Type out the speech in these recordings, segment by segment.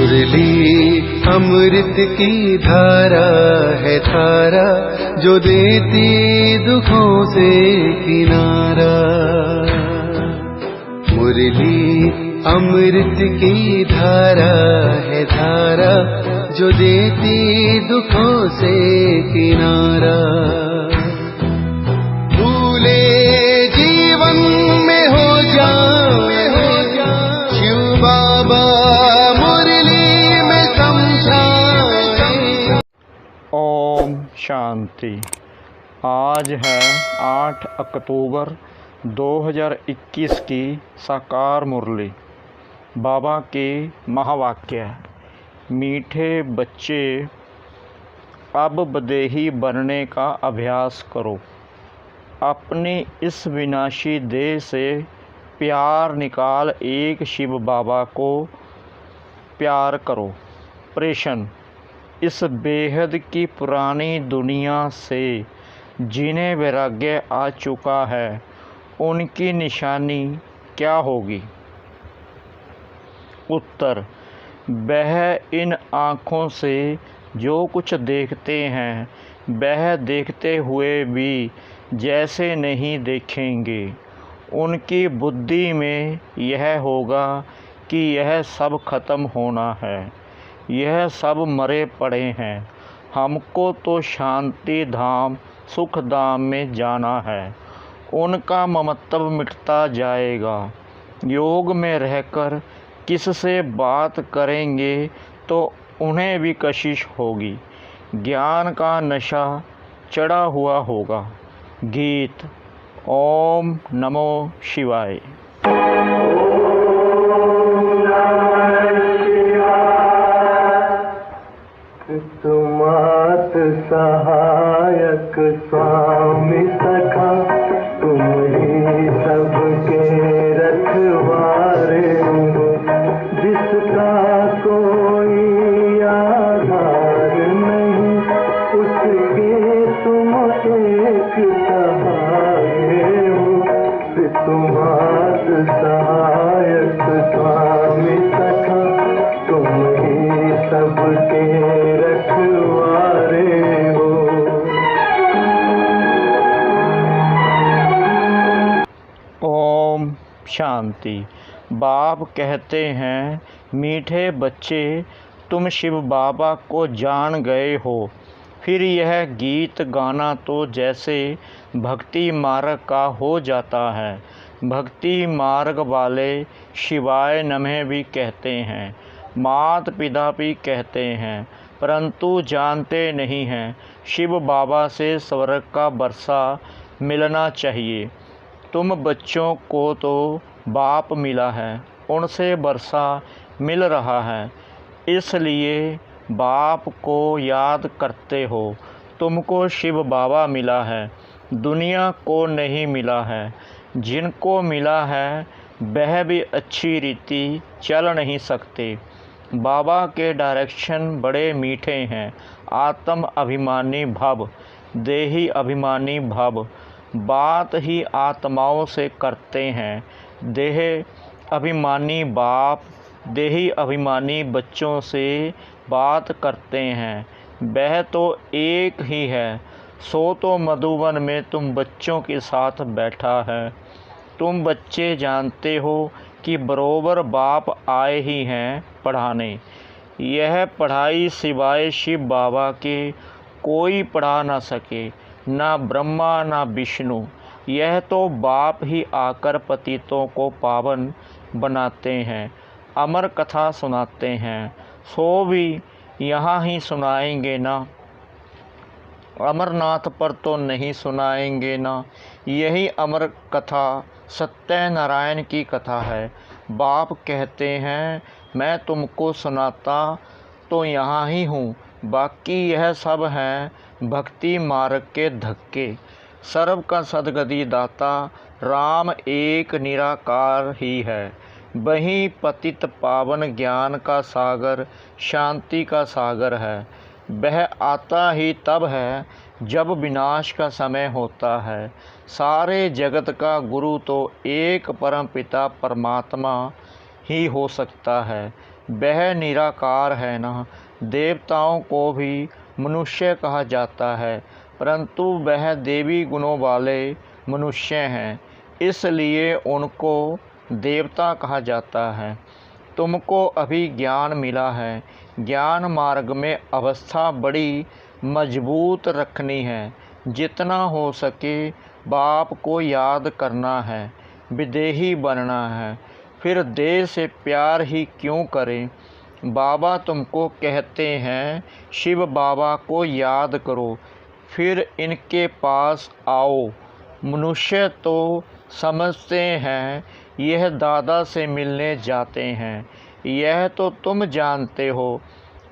मुरली अमृत की धारा है धारा, जो देती दुखों से किनारा। मुरली अमृत की धारा है धारा, जो देती दुखों से किनारा। भूले जीवन में हो जाए शिव बाबा मुरली में समझाए। ओम शांति। आज है 8 अक्टूबर 2021 की साकार मुरली। बाबा के महावाक्य। मीठे बच्चे, अब बदेही बनने का अभ्यास करो। अपनी इस विनाशी देह से प्यार निकाल एक शिव बाबा को प्यार करो। प्रश्न: इस बेहद की पुरानी दुनिया से जिन्हें वैराग्य आ चुका है, उनकी निशानी क्या होगी? उत्तर: वह इन आँखों से जो कुछ देखते हैं, वह देखते हुए भी जैसे नहीं देखेंगे। उनकी बुद्धि में यह होगा कि यह सब खत्म होना है, यह सब मरे पड़े हैं, हमको तो शांति धाम सुख धाम में जाना है। उनका ममत्व मिटता जाएगा। योग में रहकर किससे बात करेंगे तो उन्हें भी कशिश होगी। ज्ञान का नशा चढ़ा हुआ होगा। गीत। ओम नमो शिवाय। तुमात सहायक स्वामी सखा, तुम ही सबके रखवारे हो। जिसका कोई आधार नहीं, उसके तुम एक सहाय हो। तुमात सहायक स्वामी सखा, तुम ही सबके रखवारे हो। ओम शांति। बाप कहते हैं, मीठे बच्चे, तुम शिव बाबा को जान गए हो। फिर यह गीत गाना तो जैसे भक्ति मार्ग का हो जाता है। भक्ति मार्ग वाले शिवाय नमः भी कहते हैं, मात पिता भी कहते हैं, परंतु जानते नहीं हैं शिव बाबा से स्वर्ग का बरसा मिलना चाहिए। तुम बच्चों को तो बाप मिला है, उनसे बरसा मिल रहा है, इसलिए बाप को याद करते हो। तुमको शिव बाबा मिला है, दुनिया को नहीं मिला है। जिनको मिला है वह भी अच्छी रीति चल नहीं सकते। बाबा के डायरेक्शन बड़े मीठे हैं। आत्म अभिमानी भव, देही अभिमानी भव। बात ही आत्माओं से करते हैं। देह अभिमानी बाप देही अभिमानी बच्चों से बात करते हैं। वह तो एक ही है, सो तो मधुबन में तुम बच्चों के साथ बैठा है। तुम बच्चे जानते हो कि बरोबर बाप आए ही हैं पढ़ाने। यह पढ़ाई सिवाय शिव बाबा के कोई पढ़ा ना सके, ना ब्रह्मा ना विष्णु। यह तो बाप ही आकर पतितों को पावन बनाते हैं, अमर कथा सुनाते हैं। सो भी यहाँ ही सुनाएंगे ना, अमरनाथ पर तो नहीं सुनाएंगे ना। यही अमर कथा सत्यनारायण की कथा है। बाप कहते हैं, मैं तुमको सुनाता तो यहाँ ही हूँ, बाकी यह सब हैं भक्ति मार्ग के धक्के। सर्व का सद्गति दाता राम एक निराकार ही है। वही पतित पावन ज्ञान का सागर, शांति का सागर है। वह आता ही तब है जब विनाश का समय होता है। सारे जगत का गुरु तो एक परम पिता परमात्मा ही हो सकता है। वह निराकार है ना। देवताओं को भी मनुष्य कहा जाता है, परंतु वह देवी गुणों वाले मनुष्य हैं, इसलिए उनको देवता कहा जाता है। तुमको अभी ज्ञान मिला है, ज्ञान मार्ग में अवस्था बड़ी मजबूत रखनी है। जितना हो सके बाप को याद करना है, विदेही बनना है। फिर देह से प्यार ही क्यों करें। बाबा तुमको कहते हैं शिव बाबा को याद करो, फिर इनके पास आओ। मनुष्य तो समझते हैं यह दादा से मिलने जाते हैं, यह तो तुम जानते हो।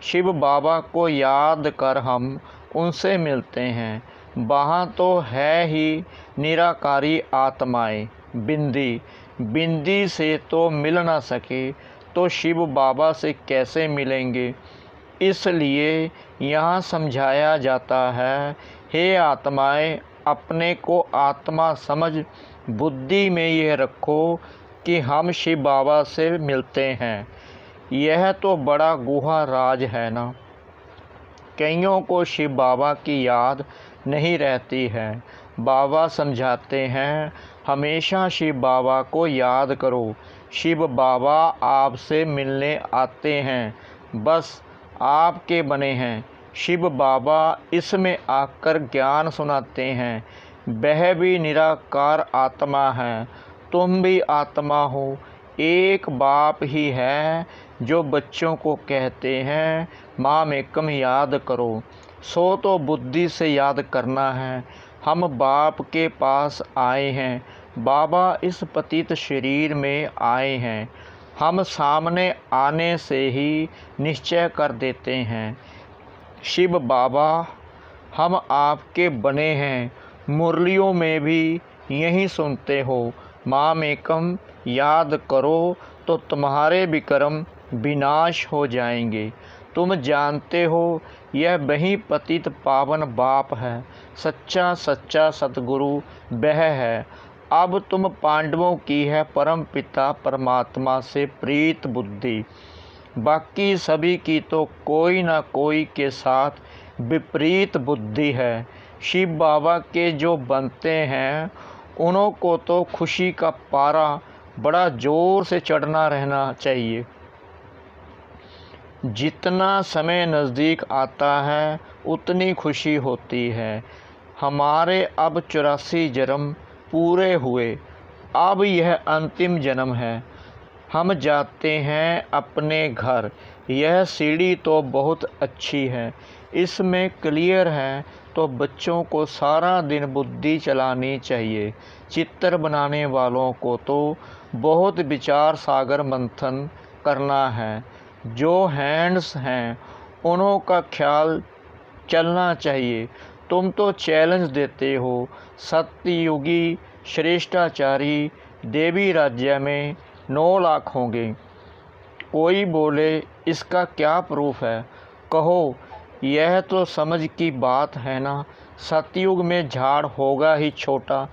शिव बाबा को याद कर हम उनसे मिलते हैं। वहाँ तो है ही निराकारी आत्माएं। बिंदी से तो मिल ना सके तो शिव बाबा से कैसे मिलेंगे। इसलिए यहाँ समझाया जाता है, हे आत्माएं, अपने को आत्मा समझ बुद्धि में यह रखो कि हम शिव बाबा से मिलते हैं। यह तो बड़ा गुहा राज है ना। कईयों को शिव बाबा की याद नहीं रहती है। बाबा समझाते हैं, हमेशा शिव बाबा को याद करो। शिव बाबा आपसे मिलने आते हैं, बस आपके बने हैं। शिव बाबा इसमें आकर ज्ञान सुनाते हैं। वह भी निराकार आत्मा है, तुम भी आत्मा हो। एक बाप ही है जो बच्चों को कहते हैं माम एकम याद करो। सो तो बुद्धि से याद करना है। हम बाप के पास आए हैं, बाबा इस पतित शरीर में आए हैं। हम सामने आने से ही निश्चय कर देते हैं, शिव बाबा हम आपके बने हैं। मुरलियों में भी यही सुनते हो, माम एकम याद करो तो तुम्हारे विक्रम विनाश हो जाएंगे। तुम जानते हो यह वही पतित पावन बाप है, सच्चा सच्चा सतगुरु वह है। अब तुम पांडवों की है परम पिता परमात्मा से प्रीत बुद्धि, बाकी सभी की तो कोई ना कोई के साथ विपरीत बुद्धि है। शिव बाबा के जो बनते हैं उन्हों को तो खुशी का पारा बड़ा जोर से चढ़ना रहना चाहिए। जितना समय नज़दीक आता है उतनी खुशी होती है। हमारे अब 84 जन्म पूरे हुए, अब यह अंतिम जन्म है। हम जाते हैं अपने घर। यह सीढ़ी तो बहुत अच्छी है, इसमें क्लियर है तो बच्चों को सारा दिन बुद्धि चलानी चाहिए। चित्र बनाने वालों को तो बहुत विचार सागर मंथन करना है। जो हैंड्स हैं उन्हों का ख्याल चलना चाहिए। तुम तो चैलेंज देते हो, सत्ययुगी श्रेष्ठाचारी देवी राज्य में 9 लाख होंगे। कोई बोले इसका क्या प्रूफ है। कहो यह तो समझ की बात है ना। सतयुग में झाड़ होगा ही छोटा,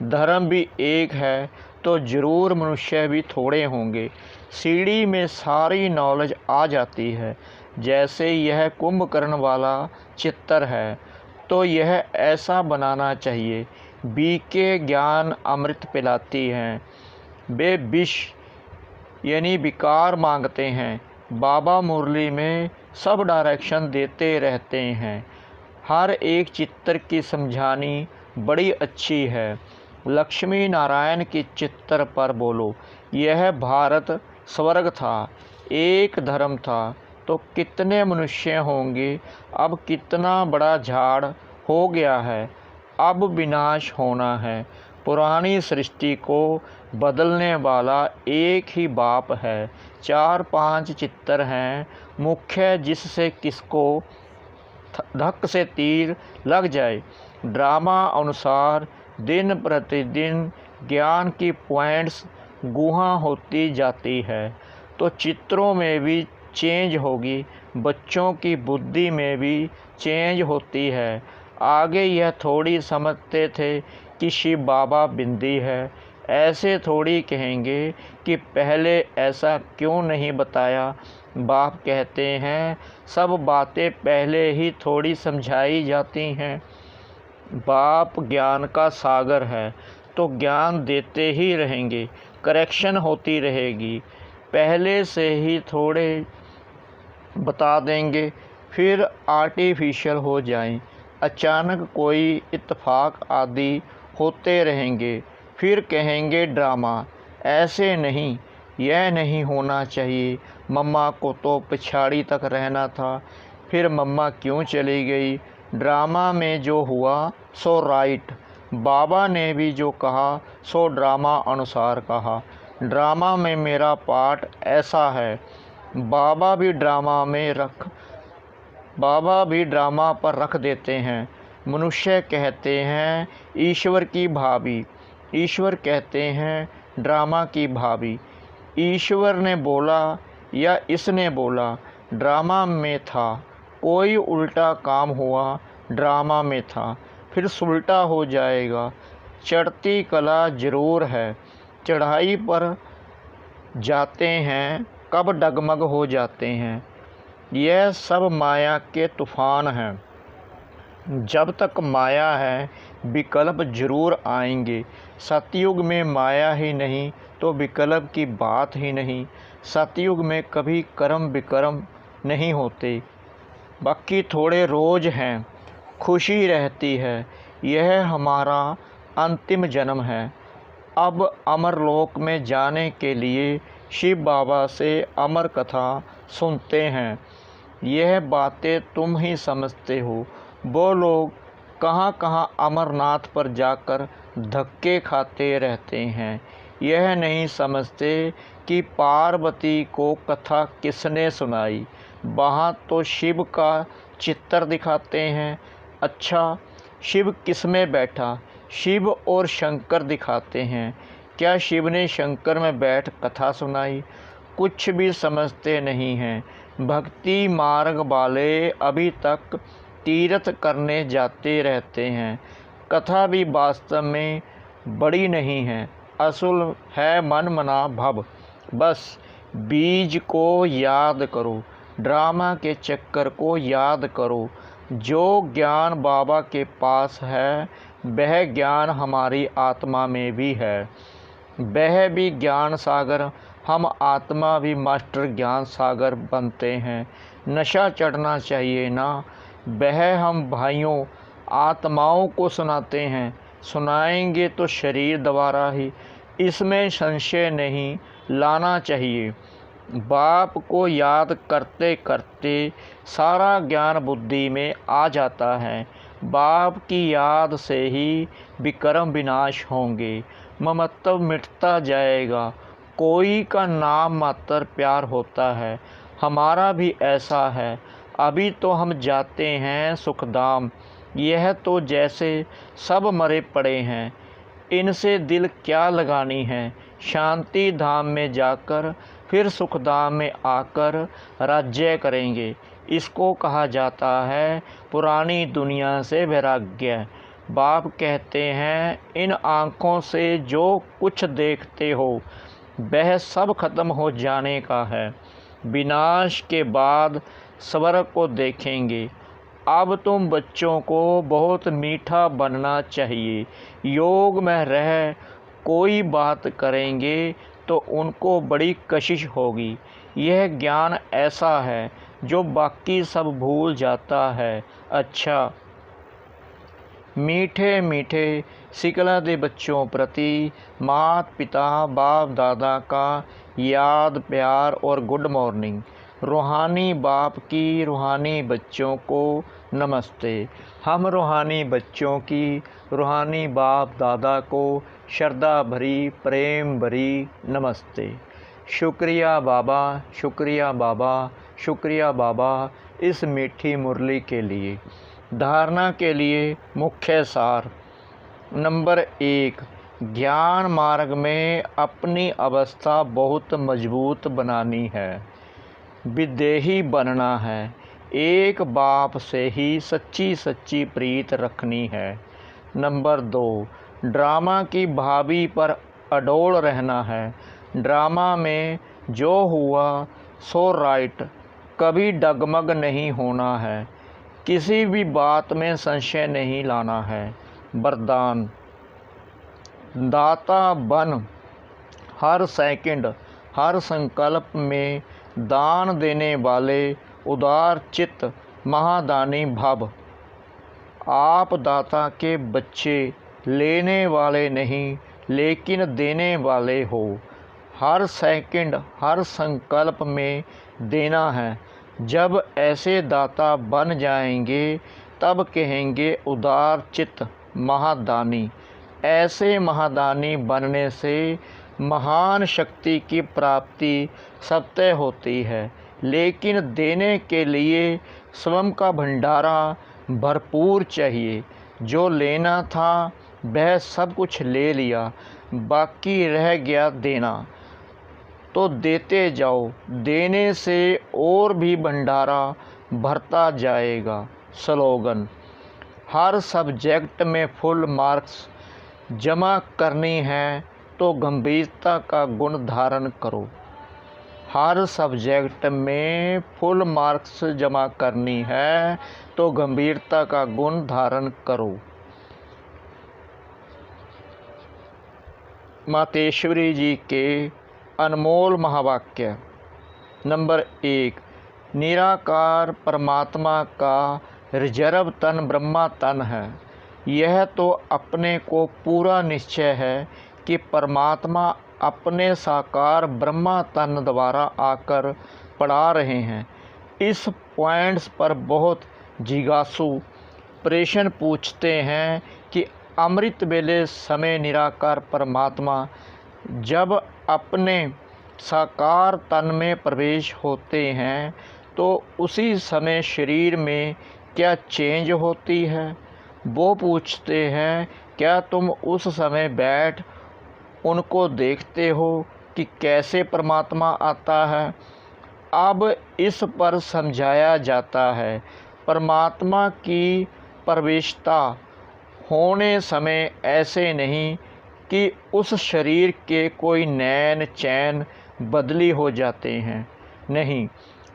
धर्म भी एक है तो जरूर मनुष्य भी थोड़े होंगे। सीढ़ी में सारी नॉलेज आ जाती है। जैसे यह कुंभकर्ण वाला चित्र है तो यह ऐसा बनाना चाहिए। बीके ज्ञान अमृत पिलाती हैं, वे विष यानी विकार मांगते हैं। बाबा मुरली में सब डायरेक्शन देते रहते हैं। हर एक चित्र की समझानी बड़ी अच्छी है। लक्ष्मी नारायण के चित्र पर बोलो, यह भारत स्वर्ग था, एक धर्म था तो कितने मनुष्य होंगे। अब कितना बड़ा झाड़ हो गया है, अब विनाश होना है। पुरानी सृष्टि को बदलने वाला एक ही बाप है। 4-5 चित्र हैं मुख्य, जिससे किसको धक से तीर लग जाए। ड्रामा अनुसार दिन प्रतिदिन ज्ञान की पॉइंट्स गुहा होती जाती है, तो चित्रों में भी चेंज होगी, बच्चों की बुद्धि में भी चेंज होती है। आगे यह थोड़ी समझते थे कि शिव बाबा बिंदी है, ऐसे थोड़ी कहेंगे कि पहले ऐसा क्यों नहीं बताया। बाप कहते हैं सब बातें पहले ही थोड़ी समझाई जाती हैं। बाप ज्ञान का सागर है तो ज्ञान देते ही रहेंगे, करेक्शन होती रहेगी। पहले से ही थोड़े बता देंगे फिर आर्टिफिशियल हो जाएं। अचानक कोई इत्तेफाक आदि होते रहेंगे, फिर कहेंगे ड्रामा। ऐसे नहीं, यह नहीं होना चाहिए। मम्मा को तो पिछाड़ी तक रहना था, फिर मम्मा क्यों चली गई। ड्रामा में जो हुआ सो राइट। बाबा ने भी जो कहा सो ड्रामा अनुसार कहा। ड्रामा में मेरा पार्ट ऐसा है। बाबा भी ड्रामा पर रख देते हैं। मनुष्य कहते हैं ईश्वर की भाभी, ईश्वर कहते हैं ड्रामा की भाभी। ईश्वर ने बोला या इसने बोला, ड्रामा में था। कोई उल्टा काम हुआ, ड्रामा में था, फिर सुलटा हो जाएगा। चढ़ती कला ज़रूर है, चढ़ाई पर जाते हैं कब डगमग हो जाते हैं। यह सब माया के तूफ़ान हैं। जब तक माया है विकल्प ज़रूर आएंगे। सतयुग में माया ही नहीं तो विकल्प की बात ही नहीं। सतयुग में कभी कर्म विकर्म नहीं होते। बाकी थोड़े रोज़ हैं, खुशी रहती है। यह हमारा अंतिम जन्म है। अब अमरलोक में जाने के लिए शिव बाबा से अमर कथा सुनते हैं। यह बातें तुम ही समझते हो। वो लोग कहाँ कहाँ अमरनाथ पर जाकर धक्के खाते रहते हैं। यह नहीं समझते कि पार्वती को कथा किसने सुनाई। वहाँ तो शिव का चित्र दिखाते हैं। अच्छा, शिव किस में बैठा? शिव और शंकर दिखाते हैं। क्या शिव ने शंकर में बैठ कथा सुनाई? कुछ भी समझते नहीं हैं। भक्ति मार्ग वाले अभी तक तीर्थ करने जाते रहते हैं। कथा भी वास्तव में बड़ी नहीं है, असल है मन मना भव। बस बीज को याद करो, ड्रामा के चक्कर को याद करो। जो ज्ञान बाबा के पास है वह ज्ञान हमारी आत्मा में भी है। वह भी ज्ञान सागर, हम आत्मा भी मास्टर ज्ञान सागर बनते हैं। नशा चढ़ना चाहिए ना। वह हम भाइयों आत्माओं को सुनाते हैं, सुनाएंगे तो शरीर द्वारा ही। इसमें संशय नहीं लाना चाहिए। बाप को याद करते करते सारा ज्ञान बुद्धि में आ जाता है। बाप की याद से ही विकर्म विनाश होंगे, ममत्व मिटता जाएगा। कोई का नाम मात्र प्यार होता है। हमारा भी ऐसा है। अभी तो हम जाते हैं सुखधाम। यह तो जैसे सब मरे पड़े हैं, इनसे दिल क्या लगानी है। शांति धाम में जाकर फिर सुखधाम में आकर राज्य करेंगे। इसको कहा जाता है पुरानी दुनिया से वैराग्य। बाप कहते हैं इन आँखों से जो कुछ देखते हो वह सब खत्म हो जाने का है। विनाश के बाद स्वर्ग को देखेंगे। अब तुम बच्चों को बहुत मीठा बनना चाहिए। योग में रह कोई बात करेंगे तो उनको बड़ी कशिश होगी। यह ज्ञान ऐसा है जो बाकी सब भूल जाता है। अच्छा, मीठे मीठे सिकला दे बच्चों प्रति माता पिता बाप दादा का याद प्यार और गुड मॉर्निंग। रूहानी बाप की रूहानी बच्चों को नमस्ते। हम रूहानी बच्चों की रूहानी बाप दादा को श्रद्धा भरी प्रेम भरी नमस्ते। शुक्रिया बाबा, शुक्रिया बाबा, शुक्रिया बाबा इस मीठी मुरली के लिए। धारणा के लिए मुख्य सार। नंबर 1, ज्ञान मार्ग में अपनी अवस्था बहुत मजबूत बनानी है, विदेही बनना है। एक बाप से ही सच्ची सच्ची प्रीत रखनी है। नंबर 2, ड्रामा की भाभी पर अडोल रहना है। ड्रामा में जो हुआ सो राइट, कभी डगमग नहीं होना है, किसी भी बात में संशय नहीं लाना है। वरदान: दाता बन, हर सेकंड हर संकल्प में दान देने वाले उदार चित्त महादानी भव। आप दाता के बच्चे लेने वाले नहीं लेकिन देने वाले हो। हर सेकंड हर संकल्प में देना है। जब ऐसे दाता बन जाएंगे तब कहेंगे उदार चित्त महादानी। ऐसे महादानी बनने से महान शक्ति की प्राप्ति सत्य होती है, लेकिन देने के लिए स्वयं का भंडारा भरपूर चाहिए। जो लेना था वह सब कुछ ले लिया, बाकी रह गया देना। तो देते जाओ, देने से और भी भंडारा भरता जाएगा। स्लोगन: हर सब्जेक्ट में फुल मार्क्स जमा करनी है तो गंभीरता का गुण धारण करो। हर सब्जेक्ट में फुल मार्क्स जमा करनी है तो गंभीरता का गुण धारण करो। मातेश्वरी जी के अनमोल महावाक्य। नंबर 1, निराकार परमात्मा का रिजर्व तन ब्रह्मा तन है। यह तो अपने को पूरा निश्चय है कि परमात्मा अपने साकार ब्रह्मा तन द्वारा आकर पढ़ा रहे हैं। इस पॉइंट्स पर बहुत जिज्ञासु प्रश्न पूछते हैं कि अमृत वेले समय निराकार परमात्मा जब अपने साकार तन में प्रवेश होते हैं तो उसी समय शरीर में क्या चेंज होती है। वो पूछते हैं, क्या तुम उस समय बैठ उनको देखते हो कि कैसे परमात्मा आता है। अब इस पर समझाया जाता है, परमात्मा की प्रवेशता होने समय ऐसे नहीं कि उस शरीर के कोई नैन चैन बदली हो जाते हैं, नहीं,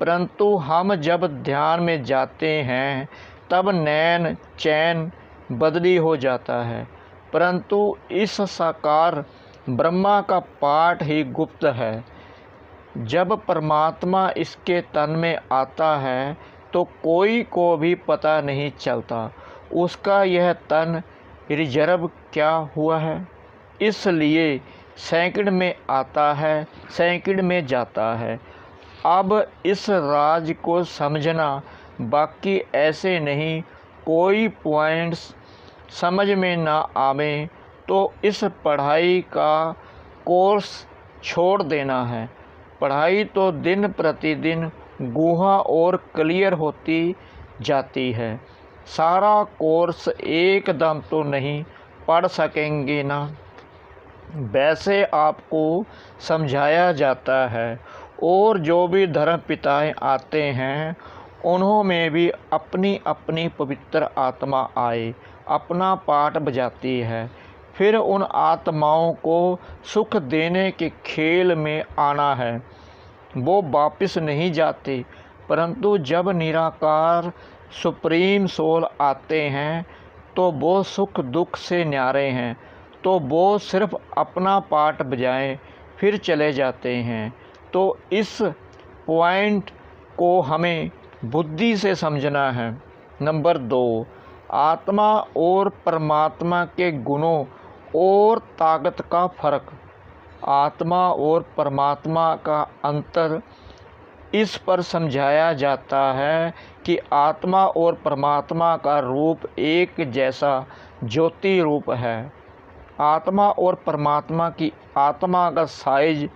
परंतु हम जब ध्यान में जाते हैं तब नैन चैन बदली हो जाता है। परंतु इस साकार ब्रह्मा का पाठ ही गुप्त है। जब परमात्मा इसके तन में आता है तो कोई को भी पता नहीं चलता उसका यह तन रिजर्व क्या हुआ है। इसलिए सेकंड में आता है, सेकंड में जाता है। अब इस राज को समझना, बाकी ऐसे नहीं कोई पॉइंट्स समझ में ना आवे तो इस पढ़ाई का कोर्स छोड़ देना है। पढ़ाई तो दिन प्रतिदिन गुहा और क्लियर होती जाती है। सारा कोर्स एकदम तो नहीं पढ़ सकेंगे ना। वैसे आपको समझाया जाता है और जो भी धर्म पिताएँ आते हैं उन्होंने भी अपनी अपनी पवित्र आत्मा आए अपना पाठ बजाती है। फिर उन आत्माओं को सुख देने के खेल में आना है। वो वापस नहीं जाते, परंतु जब निराकार सुप्रीम सोल आते हैं तो वो सुख दुख से न्यारे हैं, तो वो सिर्फ अपना पाठ बजाएं फिर चले जाते हैं। तो इस पॉइंट को हमें बुद्धि से समझना है। नंबर 2, आत्मा और परमात्मा के गुणों और ताकत का फर्क। आत्मा और परमात्मा का अंतर इस पर समझाया जाता है कि आत्मा और परमात्मा का रूप एक जैसा ज्योति रूप है। आत्मा और परमात्मा की आत्मा का साइज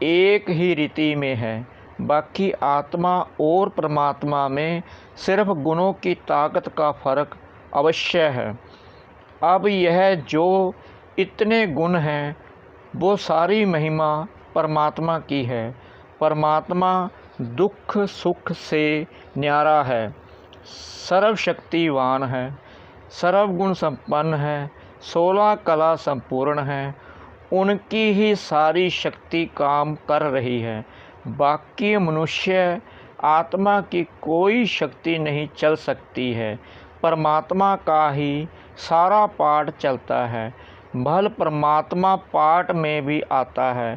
एक ही रीति में है, बाकी आत्मा और परमात्मा में सिर्फ गुणों की ताकत का फर्क अवश्य है। अब यह जो इतने गुण हैं वो सारी महिमा परमात्मा की है। परमात्मा दुख सुख से न्यारा है, सर्वशक्तिवान है, सर्वगुण संपन्न है, 16 कला संपूर्ण है उनकी ही सारी शक्ति काम कर रही है। बाकी मनुष्य आत्मा की कोई शक्ति नहीं चल सकती है। परमात्मा का ही सारा पाठ चलता है। भल परमात्मा पाठ में भी आता है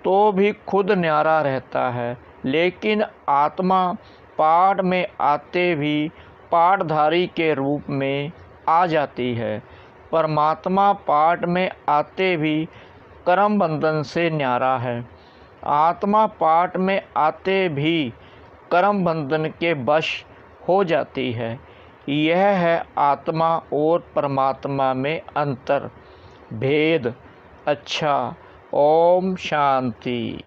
तो भी खुद न्यारा रहता है, लेकिन आत्मा पाठ में आते भी पाठधारी के रूप में आ जाती है। परमात्मा पाठ में आते भी कर्म बंधन से न्यारा है। आत्मा पाठ में आते भी कर्म बंधन के वश हो जाती है। यह है आत्मा और परमात्मा में अंतर भेद। अच्छा, ओम शांति।